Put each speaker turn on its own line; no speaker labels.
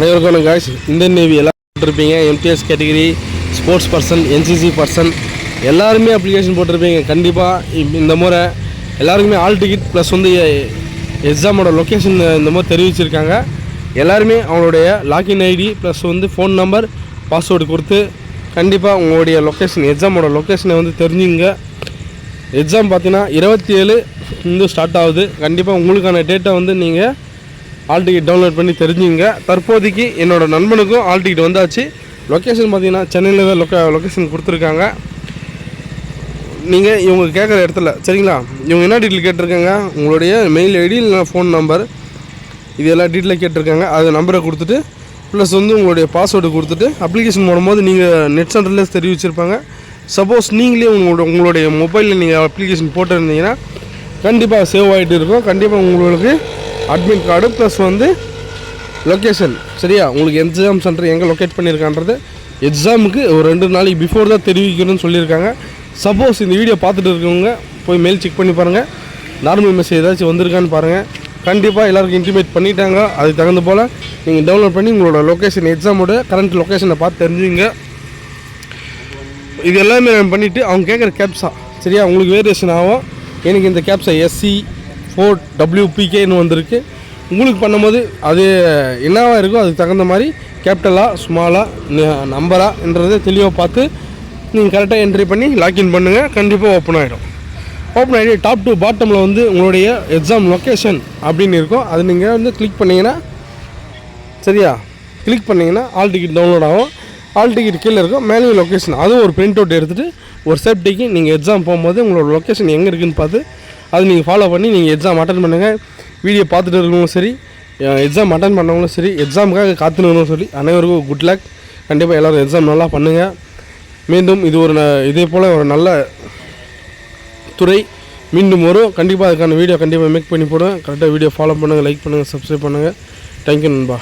அனைவருக்கும் guys Indian navy எல்லாம் போட்டிருப்பீங்க. MTS category, sports person, NCC person எல்லாருமே அப்ளிகேஷன் போட்டிருப்பீங்க. கண்டிப்பாக இந்த முறை எல்லாருக்குமே ஆல் டிக்கெட் ப்ளஸ் வந்து எக்ஸாமோட லொக்கேஷன் இந்த மாதிரி தெரிவிச்சிருக்காங்க. எல்லாருமே அவங்களுடைய லாகின் ஐடி ப்ளஸ் வந்து ஃபோன் நம்பர், பாஸ்வேர்டு கொடுத்து கண்டிப்பாக உங்களுடைய லொக்கேஷன், எக்ஸாமோட லொக்கேஷனை வந்து தெரிஞ்சுங்க. எக்ஸாம் பார்த்தீங்கன்னா 27 ஸ்டார்ட் ஆகுது. கண்டிப்பாக உங்களுக்கான டேட்டை வந்து நீங்கள் ஆல் டிக்கெட் டவுன்லோட் பண்ணி தெரிஞ்சுங்க. தற்போதைக்கு என்னோடய நண்பனுக்கும் ஆல் டிக்கெட் வந்தாச்சு. லொக்கேஷன் பார்த்தீங்கன்னா சென்னையில் தான் லொக்கேஷன் கொடுத்துருக்காங்க. நீங்கள் இவங்க கேட்குற இடத்துல சரிங்களா, இவங்க என்ன டீட்டெயில் கேட்டிருக்காங்க, உங்களுடைய மெயில் ஐடி இல்லைனா ஃபோன் நம்பர் இது எல்லா டீட்டெயிலாக கேட்டிருக்காங்க. அது நம்பரை கொடுத்துட்டு ப்ளஸ் வந்து உங்களுடைய பாஸ்வேர்டு கொடுத்துட்டு அப்ளிகேஷன் போடும்போது நீங்கள் நெட் சென்டரில் தெரிவிச்சிருப்பாங்க. சப்போஸ் நீங்களே உங்களுடைய மொபைலில் நீங்கள் அப்ளிகேஷன் போட்டிருந்தீங்கன்னா கண்டிப்பாக சேவ் ஆகிட்டு இருக்கும். கண்டிப்பாக உங்களுக்கு அட்மிட் கார்டு ப்ளஸ் வந்து லொக்கேஷன் சரியா, உங்களுக்கு எக்ஸாம் சென்டர் எங்கே லொக்கேட் பண்ணியிருக்கான்றது எக்ஸாமுக்கு ஒரு 2 நாளைக்கு பிஃபோர் தான் தெரிவிக்கணும்னு சொல்லியிருக்காங்க. சப்போஸ் இந்த வீடியோ பார்த்துட்டு இருக்கவங்க போய் மெயில் செக் பண்ணி பாருங்கள், நார்மல் மெசேஜ் ஏதாச்சும் வந்திருக்கான்னு பாருங்கள். கண்டிப்பாக எல்லாருக்கும் இன்டிமேட் பண்ணிட்டாங்க. அதுக்கு தகுந்த போல் நீங்கள் டவுன்லோட் பண்ணி உங்களோட லொக்கேஷன், எக்ஸாமோட கரண்ட் லொக்கேஷனை பார்த்து தெரிஞ்சுங்க. இது எல்லாமே நான் பண்ணிவிட்டு அவங்க கேட்குற கேப்ஸா சரியா, உங்களுக்கு வேரியேஷன் ஆகும். எனக்கு இந்த கேப்ஸா SC4WPKன்னு வந்திருக்கு. உங்களுக்கு பண்ணும்போது அது என்னவா இருக்கோ அதுக்கு தகுந்த மாதிரி கேபிட்டலா ஸ்மாலா நம்பரான்றதை தெளிவாக பார்த்து நீங்கள் கரெக்டாக என்ட்ரி பண்ணி லாக்இன் பண்ணுங்கள். கண்டிப்பாக ஓப்பன் ஆகிடும். ஓப்பன் ஆகிட்டு டாப் டு பாட்டமில் வந்து உங்களுடைய எக்ஸாம் லொக்கேஷன் அப்படின்னு இருக்கும். அது நீங்கள் வந்து கிளிக் பண்ணிங்கன்னா சரியா, கிளிக் பண்ணிங்கன்னா ஆல் டிக்கெட் டவுன்லோட் ஆகும். ஆல் டிக்கெட் கீழே இருக்கும், மேலே லொக்கேஷன் அதுவும் ஒரு பிரிண்ட் அவுட் எடுத்துகிட்டு ஒரு சேஃப்டிக்கு நீங்கள் எக்ஸாம் போகும்போது உங்களோட லொக்கேஷன் எங்கே இருக்குதுன்னு பார்த்து அது நீங்கள் ஃபாலோ பண்ணி நீங்கள் எக்ஸாம் அட்டன் பண்ணுங்கள். வீடியோ பார்த்துட்டு இருக்கவங்களும் சரி, எக்ஸாம் அட்டன் பண்ணவங்களும் சரி, எக்ஸாமுக்காக காத்துணுன்னு சொல்லி அனைவருக்கும் குட் லக். கண்டிப்பாக எல்லோரும் எக்ஸாம் நல்லா பண்ணுங்கள். மீண்டும் இது இதே போல் ஒரு நல்ல துறை மீண்டும் வரும். கண்டிப்பாக அதுக்கான வீடியோ கண்டிப்பாக மேக் பண்ணி போடுவேன். கரெக்டாக வீடியோ ஃபாலோ பண்ணுங்கள், லைக் பண்ணுங்கள், சப்ஸ்கிரைப் பண்ணுங்கள். தேங்க்யூ நண்பா.